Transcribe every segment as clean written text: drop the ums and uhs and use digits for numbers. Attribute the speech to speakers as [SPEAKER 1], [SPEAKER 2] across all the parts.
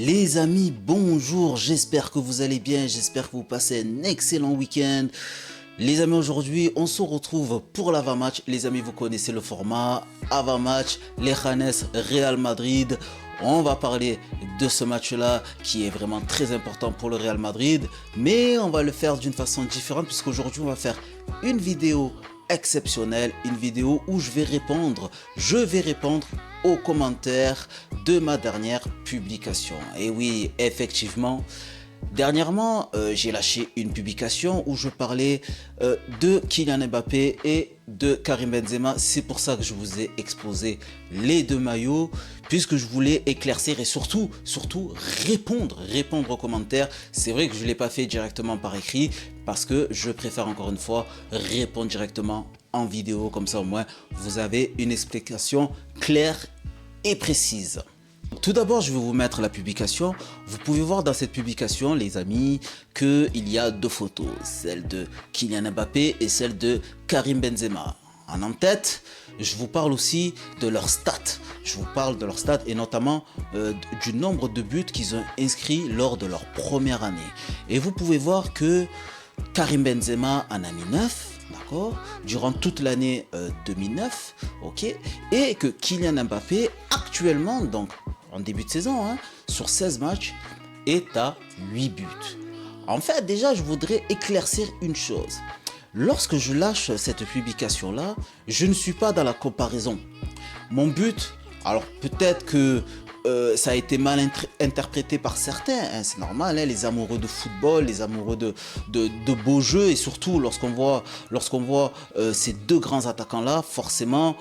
[SPEAKER 1] Les amis, bonjour, j'espère que vous allez bien, j'espère que vous passez un excellent week-end. Les amis, aujourd'hui, on se retrouve pour l'avant-match. Les amis, vous connaissez le format avant-match, les Janes Real Madrid. On va parler de ce match-là qui est vraiment très important pour le Real Madrid. Mais on va le faire d'une façon différente puisqu'aujourd'hui, on va faire une vidéo exceptionnelle, une vidéo où je vais répondre aux commentaires de ma dernière publication. Et oui, effectivement, dernièrement, j'ai lâché une publication où je parlais de Kylian Mbappé et de Karim Benzema. C'est pour ça que je vous ai exposé les deux maillots, puisque je voulais éclaircir et surtout répondre aux commentaires. C'est vrai que je ne l'ai pas fait directement par écrit, parce que je préfère encore une fois répondre directement en vidéo. Comme ça au moins, vous avez une explication claire et précise. Tout d'abord, je vais vous mettre la publication. Vous pouvez voir dans cette publication, les amis, qu'il y a deux photos, celle de Kylian Mbappé et celle de Karim Benzema. En tête, je vous parle aussi de leurs stats. Je vous parle de leurs stats et notamment du nombre de buts qu'ils ont inscrits lors de leur première année. Et vous pouvez voir que Karim Benzema en a mis 9. D'accord, durant toute l'année 2009, ok, et que Kylian Mbappé actuellement, donc en début de saison, sur 16 matchs, est à 8 buts. En fait, déjà, je voudrais éclaircir une chose. Lorsque je lâche cette publication-là, je ne suis pas dans la comparaison. Mon but, alors peut-être que ça a été mal interprété par certains, c'est normal, les amoureux de football, les amoureux de beaux jeux, et surtout lorsqu'on voit ces deux grands attaquants-là, forcément,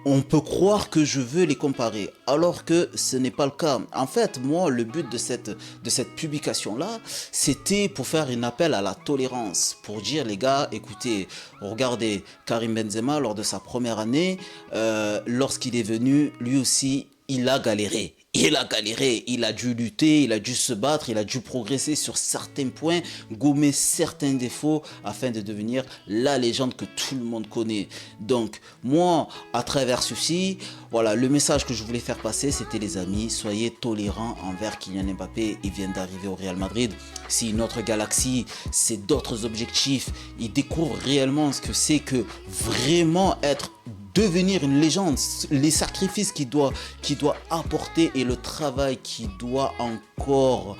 [SPEAKER 1] on peut croire que je veux les comparer, alors que ce n'est pas le cas. En fait, moi, le but de cette publication-là, c'était pour faire un appel à la tolérance, pour dire, les gars, écoutez, regardez, Karim Benzema, lors de sa première année, lorsqu'il est venu, lui aussi, il a galéré. Il a galéré, il a dû lutter, il a dû se battre, il a dû progresser sur certains points, gommer certains défauts afin de devenir la légende que tout le monde connaît. Donc moi, à travers ceci, voilà, le message que je voulais faire passer, c'était, les amis, soyez tolérants envers Kylian Mbappé. Il vient d'arriver au Real Madrid, c'est une autre galaxie, c'est d'autres objectifs. Il découvre réellement ce que c'est que vraiment devenir une légende, les sacrifices qu'il doit apporter et le travail qu'il doit encore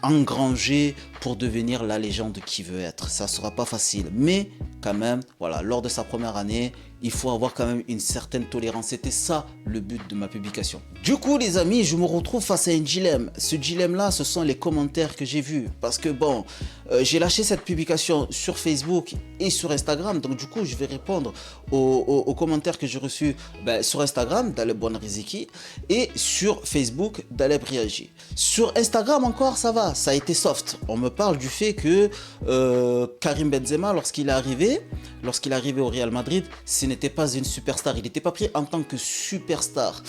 [SPEAKER 1] engranger pour devenir la légende qu'il veut être. Ça sera pas facile, mais quand même, voilà, lors de sa première année, il faut avoir quand même une certaine tolérance. C'était ça le but de ma publication. Du coup, les amis, je me retrouve face à un dilemme. Ce dilemme-là, ce sont les commentaires que j'ai vus. Parce que bon, j'ai lâché cette publication sur Facebook et sur Instagram. Donc du coup, je vais répondre aux commentaires que j'ai reçus sur Instagram, Daleb Bonriziki, et sur Facebook, Daleb Riagi. Sur Instagram encore, ça va, ça a été soft. On me parle du fait que Karim Benzema, lorsqu'il est arrivé au Real Madrid, ce n'était pas une superstar. Il n'était pas pris en tant que superstar.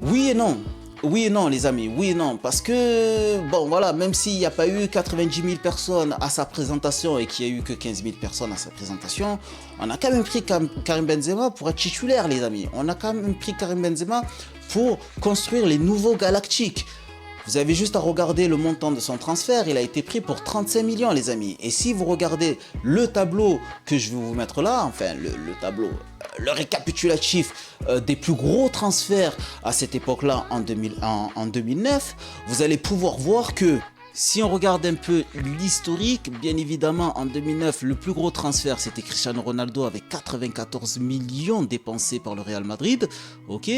[SPEAKER 1] Oui et non, les amis, oui et non, parce que, bon, voilà, même s'il n'y a pas eu 90 000 personnes à sa présentation et qu'il n'y a eu que 15 000 personnes à sa présentation, on a quand même pris Karim Benzema pour être titulaire, les amis. On a quand même pris Karim Benzema pour construire les nouveaux Galactiques. Vous avez juste à regarder le montant de son transfert, il a été pris pour 35 millions, les amis. Et si vous regardez le tableau que je vais vous mettre là, enfin le tableau, le récapitulatif des plus gros transferts à cette époque-là en 2009, vous allez pouvoir voir que si on regarde un peu l'historique, bien évidemment, en 2009, le plus gros transfert, c'était Cristiano Ronaldo avec 94 millions dépensés par le Real Madrid. Ok.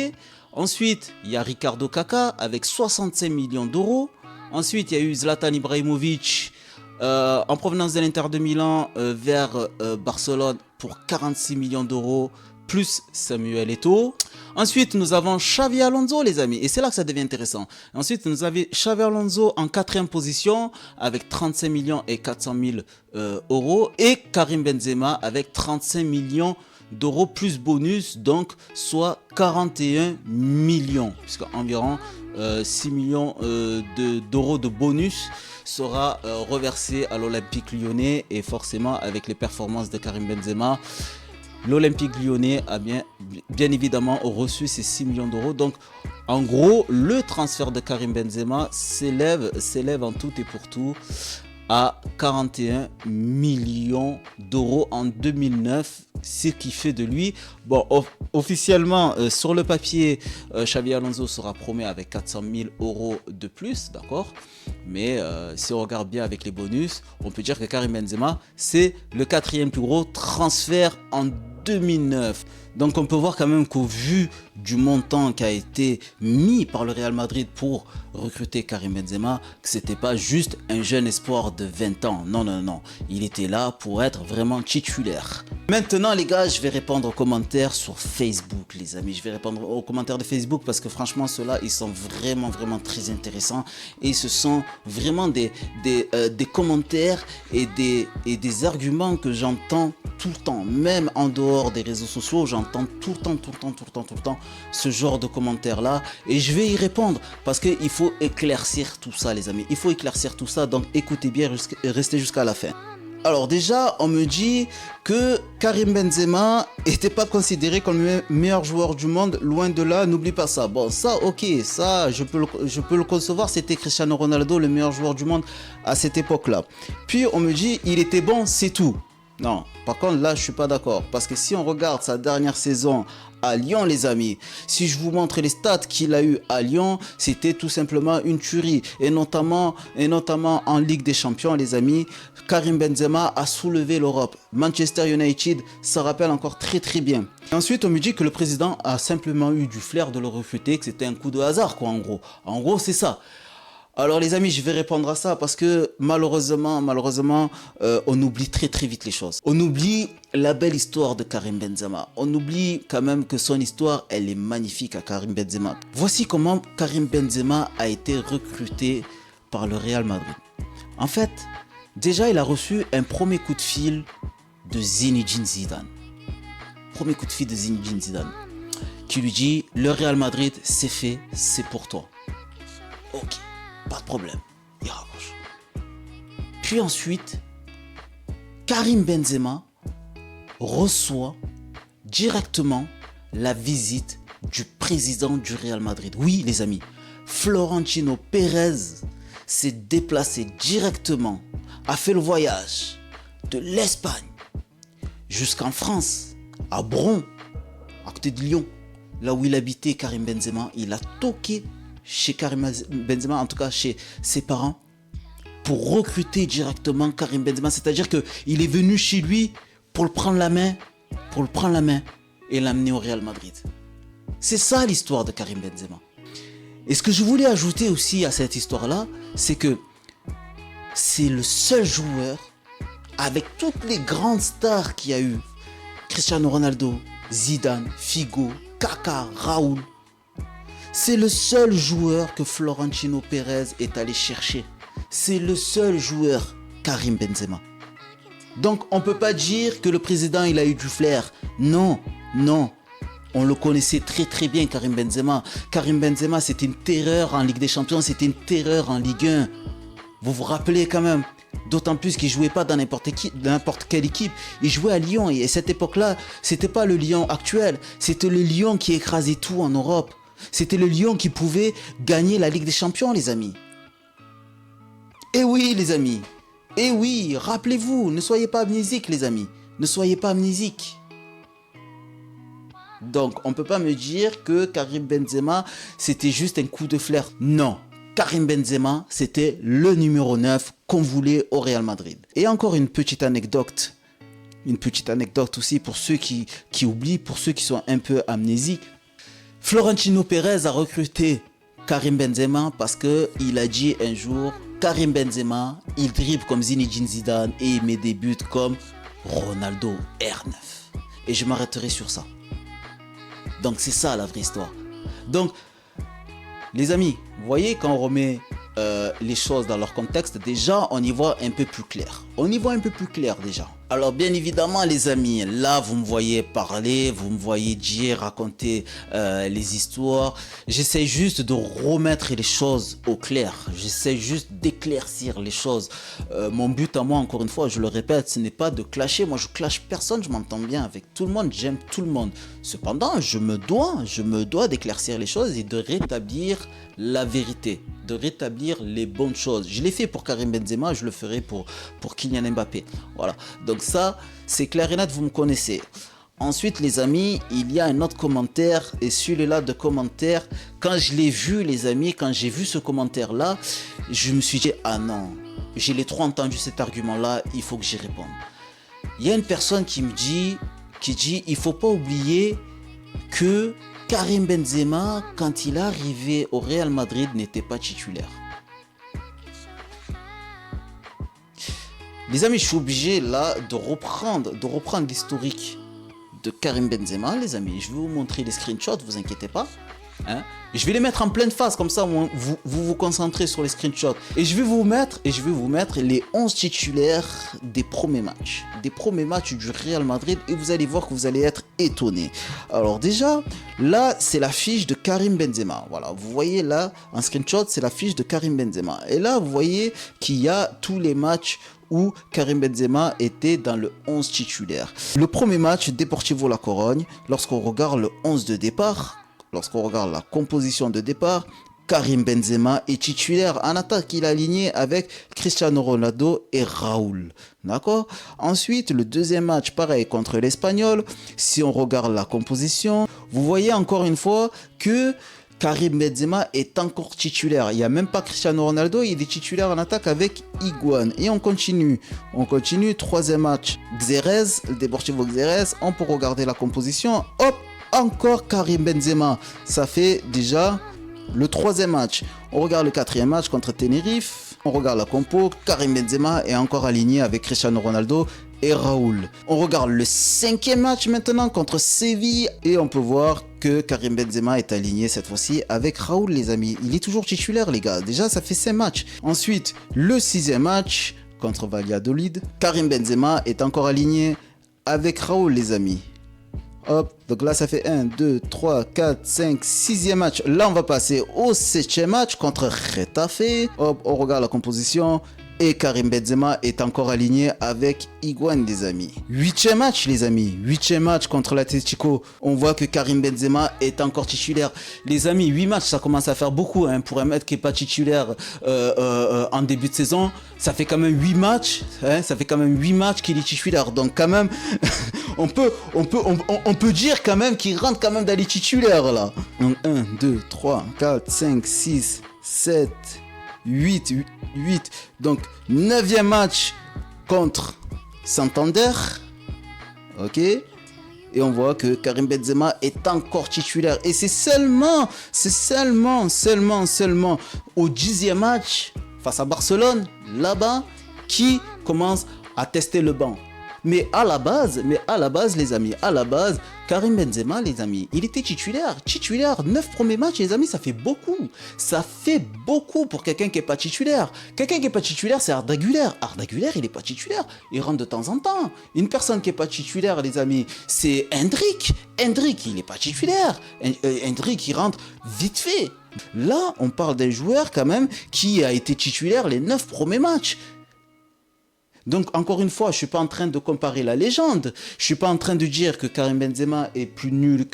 [SPEAKER 1] Ensuite, il y a Ricardo Caca avec 65 millions d'euros. Ensuite, il y a eu Zlatan Ibrahimovic en provenance de l'Inter de Milan vers Barcelone pour 46 millions d'euros, plus Samuel Eto'o. Ensuite, nous avons Xavi Alonso, les amis, et c'est là que ça devient intéressant. Ensuite, nous avons Xavi Alonso en 4e position avec 35 millions et 400 000 euros, et Karim Benzema avec 35 millions d'euros plus bonus, donc soit 41 millions, puisque environ 6 millions d'euros de bonus sera reversé à l'Olympique Lyonnais, et forcément avec les performances de Karim Benzema, l'Olympique Lyonnais a bien évidemment reçu ces 6 millions d'euros. Donc, en gros, le transfert de Karim Benzema s'élève en tout et pour tout à 41 millions d'euros en 2009, ce qui fait de lui, bon, officiellement sur le papier, Xabi Alonso sera promu avec 400 000 euros de plus, d'accord, mais si on regarde bien avec les bonus, on peut dire que Karim Benzema, c'est le 4e plus gros transfert en 2009. Donc on peut voir quand même qu'au vu du montant qui a été mis par le Real Madrid pour recruter Karim Benzema, que c'était pas juste un jeune espoir de 20 ans. Non, non, non. Il était là pour être vraiment titulaire. Maintenant les gars, je vais répondre aux commentaires sur Facebook, les amis. Je vais répondre aux commentaires de Facebook parce que franchement ceux-là, ils sont vraiment très intéressants. Et ce sont vraiment des commentaires et des arguments que j'entends tout le temps. Même en dehors des réseaux sociaux, j'entends tout le temps ce genre de commentaires là et je vais y répondre parce qu'il faut éclaircir tout ça les amis, il faut éclaircir tout ça, donc écoutez bien, restez jusqu'à la fin. Alors déjà on me dit que Karim Benzema n'était pas considéré comme le meilleur joueur du monde, loin de là, n'oublie pas ça. Bon ça ok, ça je peux le concevoir, c'était Cristiano Ronaldo le meilleur joueur du monde à cette époque là. Puis on me dit il était bon, c'est tout. Non, par contre là je suis pas d'accord parce que si on regarde sa dernière saison à Lyon les amis, si je vous montre les stats qu'il a eu à Lyon, c'était tout simplement une tuerie et notamment en Ligue des Champions les amis, Karim Benzema a soulevé l'Europe. Manchester United, ça rappelle encore très bien. Et ensuite on me dit que le président a simplement eu du flair de le recruter, que c'était un coup de hasard quoi en gros c'est ça. Alors les amis, je vais répondre à ça parce que malheureusement, on oublie très vite les choses. On oublie la belle histoire de Karim Benzema. On oublie quand même que son histoire, elle est magnifique à Karim Benzema. Voici comment Karim Benzema a été recruté par le Real Madrid. En fait, déjà il a reçu un premier coup de fil de Zinedine Zidane. Premier coup de fil de Zinedine Zidane qui lui dit « Le Real Madrid, c'est fait, c'est pour toi. » Ok. Pas de problème, il raccroche. Puis ensuite, Karim Benzema reçoit directement la visite du président du Real Madrid. Oui les amis, Florentino Pérez s'est déplacé directement, a fait le voyage de l'Espagne jusqu'en France, à Bron, à côté de Lyon, là où il habitait Karim Benzema. Il a toqué chez Karim Benzema, en tout cas chez ses parents, pour recruter directement Karim Benzema. C'est-à-dire qu'il est venu chez lui pour le prendre la main, et l'amener au Real Madrid. C'est ça l'histoire de Karim Benzema. Et ce que je voulais ajouter aussi à cette histoire-là, c'est que c'est le seul joueur, avec toutes les grandes stars qu'il y a eu, Cristiano Ronaldo, Zidane, Figo, Kaka, Raoul, c'est le seul joueur que Florentino Pérez est allé chercher. C'est le seul joueur, Karim Benzema. Donc on ne peut pas dire que le président il a eu du flair. Non. On le connaissait très bien Karim Benzema. Karim Benzema c'était une terreur en Ligue des Champions, c'était une terreur en Ligue 1. Vous vous rappelez quand même. D'autant plus qu'il ne jouait pas dans n'importe quelle équipe. Il jouait à Lyon et à cette époque-là, c'était pas le Lyon actuel. C'était le Lyon qui écrasait tout en Europe. C'était le Lyon qui pouvait gagner la Ligue des Champions, les amis. Et oui, les amis. Et oui, rappelez-vous, ne soyez pas amnésiques, les amis. Ne soyez pas amnésiques. Donc, on ne peut pas me dire que Karim Benzema, c'était juste un coup de flair. Non. Karim Benzema, c'était le numéro 9 qu'on voulait au Real Madrid. Et encore une petite anecdote. Une petite anecdote aussi pour ceux qui oublient, pour ceux qui sont un peu amnésiques. Florentino Pérez a recruté Karim Benzema parce qu'il a dit un jour, Karim Benzema, il dribble comme Zinedine Zidane et il met des buts comme Ronaldo R9. Et je m'arrêterai sur ça. Donc c'est ça la vraie histoire. Donc, les amis, vous voyez quand on remet les choses dans leur contexte, déjà on y voit un peu plus clair. On y voit un peu plus clair déjà. Alors bien évidemment les amis, là vous me voyez parler, vous me voyez dire, raconter les histoires. J'essaie juste de remettre les choses au clair. J'essaie juste d'éclaircir les choses. Mon but à moi, encore une fois, je le répète, ce n'est pas de clasher. Moi je clash personne, je m'entends bien avec tout le monde, j'aime tout le monde. Cependant, je me dois d'éclaircir les choses et de rétablir la vérité, de rétablir les bonnes choses. Je l'ai fait pour Karim Benzema, je le ferai pour Kylian Mbappé. Voilà. Donc ça, c'est clair et net, vous me connaissez. Ensuite, les amis, il y a un autre commentaire, et celui-là de commentaire, quand je l'ai vu, les amis, quand j'ai vu ce commentaire-là, je me suis dit, ah non, j'ai trop entendu cet argument-là, il faut que j'y réponde. Il y a une personne qui dit, il faut pas oublier que Karim Benzema, quand il est arrivé au Real Madrid, n'était pas titulaire. Les amis, je suis obligé là de reprendre l'historique de Karim Benzema, les amis. Je vais vous montrer les screenshots, vous inquiétez pas. Hein? Je vais les mettre en pleine face, comme ça vous concentrez sur les screenshots. Et je vais vous mettre les 11 titulaires des premiers matchs. Des premiers matchs du Real Madrid, et vous allez voir que vous allez être étonnés. Alors déjà, là, c'est la fiche de Karim Benzema. Voilà, vous voyez là, en screenshot, c'est la fiche de Karim Benzema. Et là, vous voyez qu'il y a tous les matchs où Karim Benzema était dans le 11 titulaire. Le premier match, Deportivo La Corogne, lorsqu'on regarde le 11 de départ, lorsqu'on regarde la composition de départ, Karim Benzema est titulaire en attaque. Il est aligné avec Cristiano Ronaldo et Raúl. D'accord? Ensuite, le deuxième match, pareil, contre l'Espagnol. Si on regarde la composition, vous voyez encore une fois que Karim Benzema est encore titulaire. Il n'y a même pas Cristiano Ronaldo, il est titulaire en attaque avec Higuaín. Et on continue. Troisième match, Xerez, le Deportivo Xerez. On peut regarder la composition. Hop, encore Karim Benzema. Ça fait déjà le troisième match. On regarde le quatrième match contre Tenerife. On regarde la compo. Karim Benzema est encore aligné avec Cristiano Ronaldo et Raúl. On regarde le cinquième match maintenant contre Séville et on peut voir que Karim Benzema est aligné cette fois-ci avec Raúl, les amis. Il est toujours titulaire, les gars. Déjà, ça fait 5 matchs. Ensuite, le sixième match contre Valladolid. Karim Benzema est encore aligné avec Raúl, les amis. Hop, donc là ça fait 1, 2, 3, 4, 5, 6e match. Là on va passer au 7e match contre Getafe. Hop, on regarde la composition. Et Karim Benzema est encore aligné avec Higuaín, les amis. 8e match, les amis. 8e match contre l'Atlético. On voit que Karim Benzema est encore titulaire. Les amis, 8 matchs, ça commence à faire beaucoup. Hein, pour un mec qui n'est pas titulaire en début de saison, ça fait quand même 8 matchs. Hein, ça fait quand même 8 matchs qu'il est titulaire. Donc quand même, on peut dire quand même qu'il rentre quand même dans les titulaires, là. Donc 1, 2, 3, 4, 5, 6, 7... 8. Donc 9e match contre Santander. Ok. Et on voit que Karim Benzema est encore titulaire. Et c'est seulement au 10e match face à Barcelone, là-bas, qui commence à tester le banc. Mais à la base, les amis, Karim Benzema, les amis, il était titulaire. 9 premiers matchs, les amis, ça fait beaucoup. Ça fait beaucoup pour quelqu'un qui n'est pas titulaire. Quelqu'un qui n'est pas titulaire, c'est Arda Güler. Arda Güler, il n'est pas titulaire. Il rentre de temps en temps. Une personne qui n'est pas titulaire, les amis, c'est Hendrick. Hendrick, il n'est pas titulaire. Hendrick, il rentre vite fait. Là, on parle d'un joueur quand même qui a été titulaire les 9 premiers matchs. Donc, encore une fois, je ne suis pas en train de comparer la légende. Je ne suis pas en train de dire que Karim Benzema est plus nul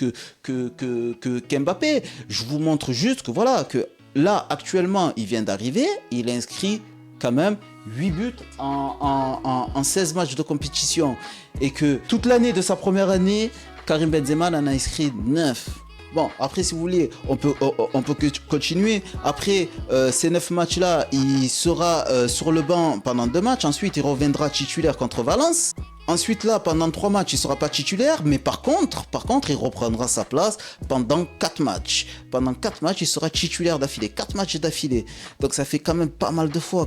[SPEAKER 1] qu'Mbappé. Je vous montre juste que voilà, que là, actuellement, il vient d'arriver. Il a inscrit quand même 8 buts en 16 matchs de compétition. Et que toute l'année de sa première année, Karim Benzema en a inscrit 9. Bon, après, si vous voulez, on peut continuer. Après ces 9 matchs-là, il sera sur le banc pendant 2 matchs. Ensuite, il reviendra titulaire contre Valence. Ensuite, là, pendant 3 matchs, il ne sera pas titulaire. Mais par contre, il reprendra sa place pendant 4 matchs. Pendant 4 matchs, il sera titulaire d'affilée. 4 matchs d'affilée. Donc, ça fait quand même pas mal de fois,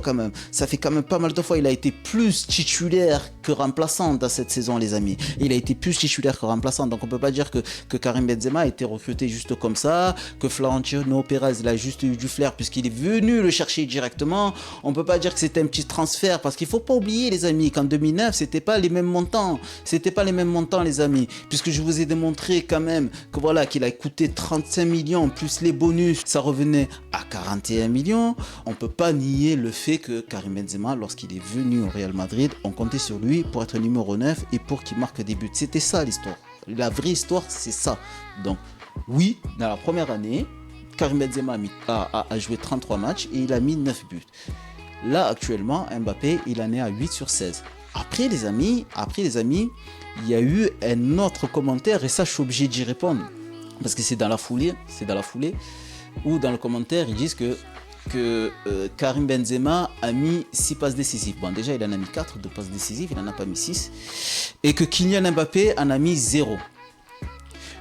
[SPEAKER 1] Il a été plus titulaire que remplaçant dans cette saison, les amis. Il a été plus titulaire que remplaçant. Donc on peut pas dire que Karim Benzema a été recruté juste comme ça, que Florentino Pérez il a juste eu du flair puisqu'il est venu le chercher directement. On peut pas dire que c'était un petit transfert parce qu'il faut pas oublier, les amis, qu'en 2009 c'était pas les mêmes montants. C'était pas les mêmes montants, les amis, puisque je vous ai démontré quand même que voilà qu'il a coûté 35 millions plus les bonus, ça revenait à 41 millions. On peut pas nier le fait que Karim Benzema, lorsqu'il est venu au Real Madrid, on comptait sur lui pour être numéro 9 et pour qu'il marque des buts. C'était ça l'histoire. La vraie histoire, c'est ça. Donc oui, dans la première année, Karim Benzema a joué 33 matchs et il a mis 9 buts. Là, actuellement, Mbappé, il en est à 8 sur 16. Après, les amis, il y a eu un autre commentaire et ça, je suis obligé d'y répondre. Parce que c'est dans la foulée, où dans le commentaire, ils disent que Karim Benzema a mis 6 passes décisives. Bon, déjà, il en a mis 4 de passes décisives, il n'en a pas mis 6. Et que Kylian Mbappé en a mis 0.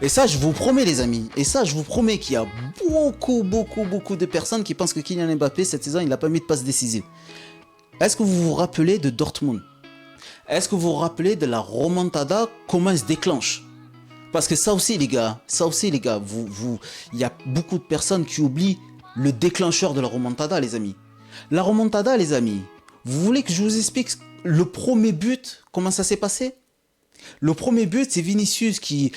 [SPEAKER 1] Et ça, je vous promets, les amis, qu'il y a beaucoup de personnes qui pensent que Kylian Mbappé, cette saison, il n'a pas mis de passe décisive. Est-ce que vous vous rappelez de Dortmund? Est-ce que vous vous rappelez de la remontada, comment elle se déclenche? Parce que ça aussi, les gars, il y a beaucoup de personnes qui oublient le déclencheur de la remontada, les amis. La remontada, les amis, vous voulez que je vous explique le premier but, comment ça s'est passé? Le premier but, c'est Vinicius qui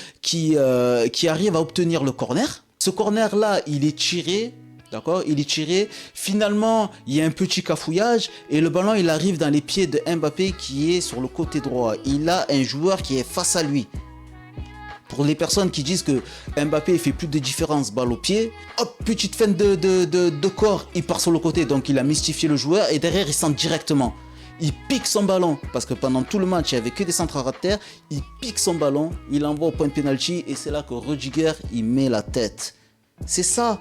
[SPEAKER 1] arrive à obtenir le corner. Ce corner-là, il est tiré, d'accord? Il est tiré. Finalement, il y a un petit cafouillage et le ballon, il arrive dans les pieds de Mbappé qui est sur le côté droit. Il a un joueur qui est face à lui. Pour les personnes qui disent que Mbappé fait plus de différence balle au pied, hop, petite feinte de corps, il part sur le côté. Donc il a mystifié le joueur et derrière, il centre directement. Il pique son ballon, parce que pendant tout le match, il n'y avait que des centres à terre. Il pique son ballon, il l'envoie au point de pénalty et c'est là que Rudiger, il met la tête. C'est ça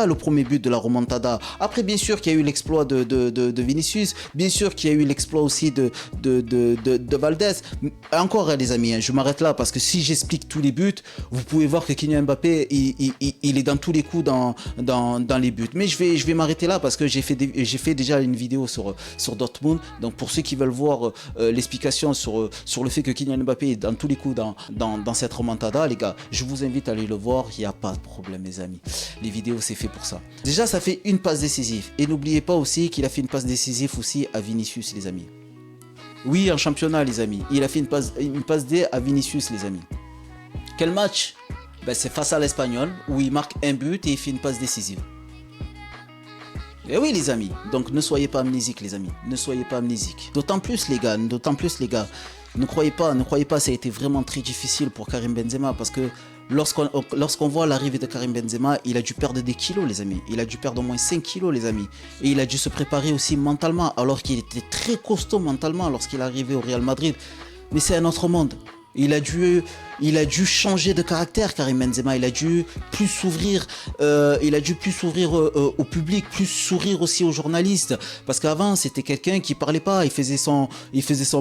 [SPEAKER 1] le premier but de la remontada. Après, bien sûr qu'il y a eu l'exploit de Vinicius, bien sûr qu'il y a eu l'exploit aussi de Valdez. Encore, les amis, je m'arrête là parce que si j'explique tous les buts, vous pouvez voir que Kylian Mbappé, il est dans tous les coups dans les buts. Mais je vais m'arrêter là parce que j'ai fait déjà une vidéo sur Dortmund. Donc pour ceux qui veulent voir l'explication sur le fait que Kylian Mbappé est dans tous les coups dans cette remontada, les gars, je vous invite à aller le voir. Il n'y a pas de problème, les amis. Les vidéos, c'est fait pour ça. Déjà, ça fait une passe décisive. Et n'oubliez pas aussi qu'il a fait une passe décisive aussi à Vinicius, les amis. Oui, en championnat, les amis. Il a fait une passe D à Vinicius, les amis. Quel match? C'est face à l'Espagnol, où il marque un but et il fait une passe décisive. Et oui, les amis. Donc, ne soyez pas amnésiques, les amis. Ne soyez pas amnésiques. D'autant plus, les gars. Ne croyez pas, ça a été vraiment très difficile pour Karim Benzema parce que lorsqu'on voit l'arrivée de Karim Benzema, il a dû perdre des kilos, les amis. Il a dû perdre au moins 5 kilos, les amis. Et il a dû se préparer aussi mentalement, alors qu'il était très costaud mentalement lorsqu'il est arrivé au Real Madrid. Mais c'est un autre monde. Il a dû changer de caractère, Karim Benzema. Il a dû plus s'ouvrir au public, plus sourire aussi aux journalistes. Parce qu'avant, c'était quelqu'un qui parlait pas. Il faisait son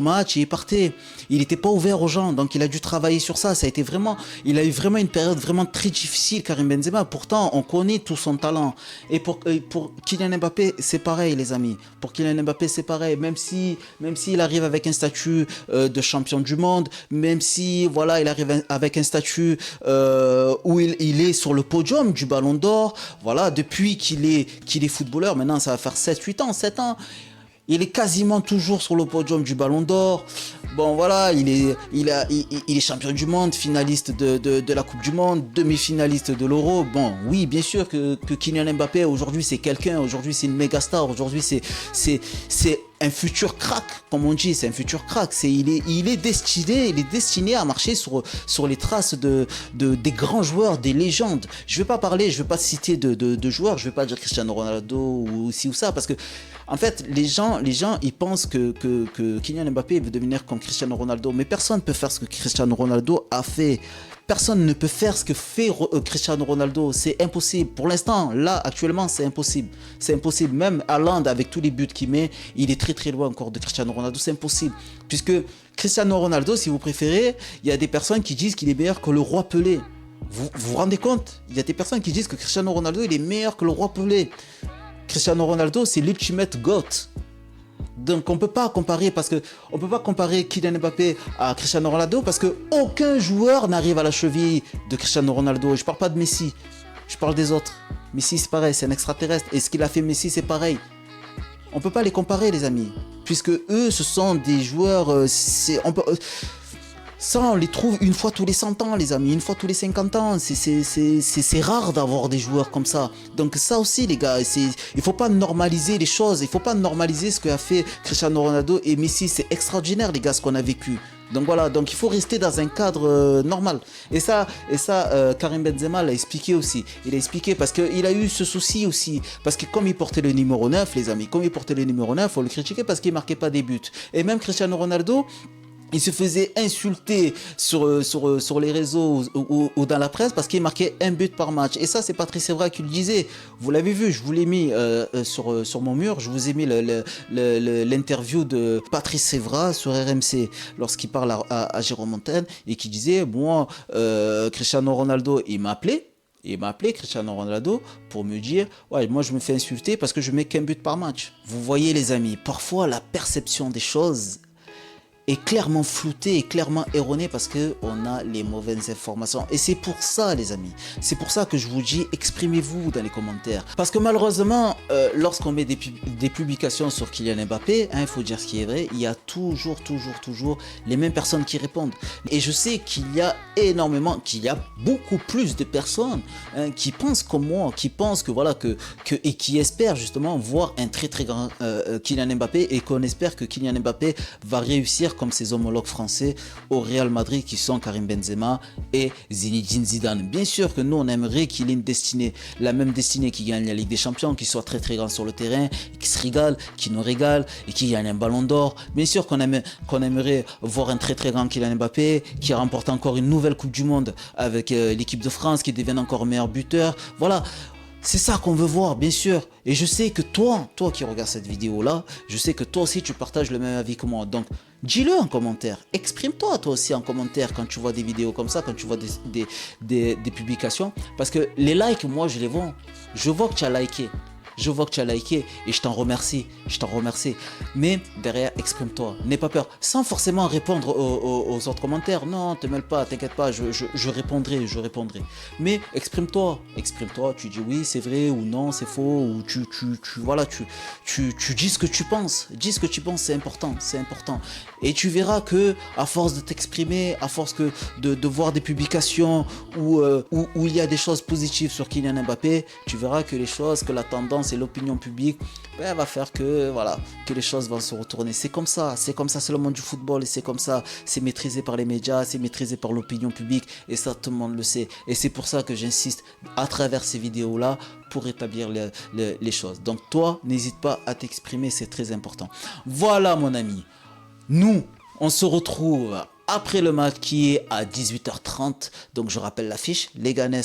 [SPEAKER 1] match et il partait. Il n'était pas ouvert aux gens. Donc, il a dû travailler sur ça. Il a eu vraiment une période vraiment très difficile, Karim Benzema. Pourtant, on connaît tout son talent. Et pour Kylian Mbappé, c'est pareil, les amis. Pour Kylian Mbappé, c'est pareil. Même s'il arrive avec un statut de champion du monde, même si voilà, il arrive avec un statut où il est sur le podium du Ballon d'Or, voilà, depuis qu'il est footballeur, maintenant ça va faire 7 ans, il est quasiment toujours sur le podium du Ballon d'Or. Bon voilà, il est champion du monde, finaliste de la Coupe du Monde, demi-finaliste de l'Euro. Bon, oui, bien sûr que Kylian Mbappé aujourd'hui c'est quelqu'un, aujourd'hui c'est une méga star, aujourd'hui c'est un futur crack, comme on dit, c'est un futur crack. Il est destiné à marcher sur les traces des grands joueurs, des légendes. Je vais pas citer de joueurs, je vais pas dire Cristiano Ronaldo ou ci ou ça, parce que en fait, les gens, ils pensent que Kylian Mbappé veut devenir comme Cristiano Ronaldo, mais personne ne peut faire ce que Cristiano Ronaldo a fait. Personne ne peut faire ce que fait Cristiano Ronaldo. C'est impossible. Pour l'instant, là, actuellement, c'est impossible. C'est impossible. Même Haaland, avec tous les buts qu'il met, il est très très loin encore de Cristiano Ronaldo. C'est impossible. Puisque Cristiano Ronaldo, si vous préférez, il y a des personnes qui disent qu'il est meilleur que le roi Pelé. Vous vous rendez compte? Il y a des personnes qui disent que Cristiano Ronaldo, il est meilleur que le roi Pelé. Cristiano Ronaldo, c'est l'ultimate GOAT. Donc on peut pas comparer Kylian Mbappé à Cristiano Ronaldo parce que aucun joueur n'arrive à la cheville de Cristiano Ronaldo. Et je parle pas de Messi, je parle des autres. Messi c'est pareil, c'est un extraterrestre. Et ce qu'il a fait Messi c'est pareil. On peut pas les comparer les amis, puisque eux ce sont des joueurs, ça on les trouve une fois tous les 100 ans les amis, une fois tous les 50 ans, c'est rare d'avoir des joueurs comme ça. Donc ça aussi les gars, il faut pas normaliser les choses, il faut pas normaliser ce qu'a fait Cristiano Ronaldo et Messi, c'est extraordinaire les gars ce qu'on a vécu. Donc voilà, donc il faut rester dans un cadre normal. Et ça, Karim Benzema l'a expliqué aussi. Il a expliqué parce qu'il a eu ce souci aussi. Parce que comme il portait le numéro 9, les amis, comme il portait le numéro 9, on le critiquait parce qu'il marquait pas des buts. Et même Cristiano Ronaldo, il se faisait insulter sur les réseaux ou dans la presse parce qu'il marquait un but par match. Et ça, c'est Patrice Evra qui le disait. Vous l'avez vu, je vous l'ai mis sur mon mur. Je vous ai mis l'interview de Patrice Evra sur RMC lorsqu'il parle à Jérôme Montaigne et qui disait, moi, Cristiano Ronaldo, il m'a appelé. Il m'a appelé Cristiano Ronaldo pour me dire ouais, moi je me fais insulter parce que je mets qu'un but par match. Vous voyez les amis, parfois la perception des choses est clairement flouté et clairement erroné parce qu'on a les mauvaises informations. Et c'est pour ça les amis, c'est pour ça que je vous dis exprimez-vous dans les commentaires. Parce que malheureusement, lorsqu'on met des publications sur Kylian Mbappé, il faut dire ce qui est vrai, il y a toujours les mêmes personnes qui répondent. Et je sais qu'il y a beaucoup plus de personnes qui pensent comme moi, qui pensent que voilà, et qui espèrent justement voir un très grand Kylian Mbappé et qu'on espère que Kylian Mbappé va réussir comme ses homologues français au Real Madrid qui sont Karim Benzema et Zinedine Zidane. Bien sûr que nous on aimerait qu'il ait une destinée, la même destinée, qui gagne la Ligue des Champions, qui soit très grand sur le terrain, qui se régale, qui nous régale et qui gagne un ballon d'or. Bien sûr qu'on aimerait voir un très grand Kylian Mbappé qui remporte encore une nouvelle Coupe du Monde avec l'équipe de France, qui devienne encore meilleur buteur. Voilà. C'est ça qu'on veut voir, bien sûr. Et je sais que toi qui regardes cette vidéo-là, je sais que toi aussi tu partages le même avis que moi. Donc, dis-le en commentaire. Exprime-toi toi aussi en commentaire quand tu vois des vidéos comme ça, quand tu vois des publications. Parce que les likes, moi, je les vois. Je vois que tu as liké. Je vois que tu as liké et je t'en remercie. Mais derrière, exprime-toi. N'aie pas peur. Sans forcément répondre aux autres commentaires. Non, te mêle pas, t'inquiète pas, je répondrai. Mais exprime-toi. Tu dis oui, c'est vrai ou non, c'est faux. Ou tu dis ce que tu penses. C'est important. Et tu verras que à force de t'exprimer, à force de voir des publications où il y a des choses positives sur Kylian Mbappé, tu verras que la tendance et l'opinion publique va faire que les choses vont se retourner. C'est comme ça, c'est le monde du football et c'est comme ça, c'est maîtrisé par les médias, c'est maîtrisé par l'opinion publique et ça tout le monde le sait. Et c'est pour ça que j'insiste à travers ces vidéos là pour établir les choses. Donc toi, n'hésite pas à t'exprimer, c'est très important. Voilà mon ami, nous on se retrouve après le match qui est à 18h30. Donc je rappelle l'affiche, les Janes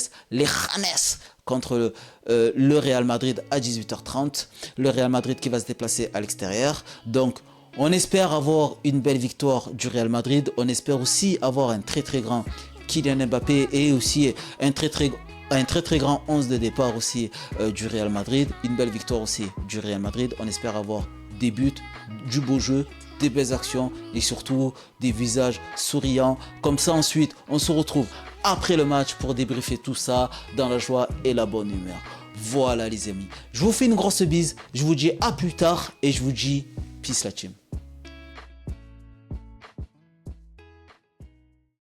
[SPEAKER 1] contre le Real Madrid à 18h30. Le Real Madrid qui va se déplacer à l'extérieur. Donc on espère avoir une belle victoire du Real Madrid. On espère aussi avoir un très grand Kylian Mbappé et aussi un très grand 11 de départ aussi du Real Madrid. Une belle victoire aussi du Real Madrid. On espère avoir des buts, du beau jeu, des belles actions et surtout des visages souriants. Comme ça ensuite on se retrouve après le match pour débriefer tout ça dans la joie et la bonne humeur. Voilà les amis, je vous fais une grosse bise, je vous dis à plus tard et je vous dis peace la team.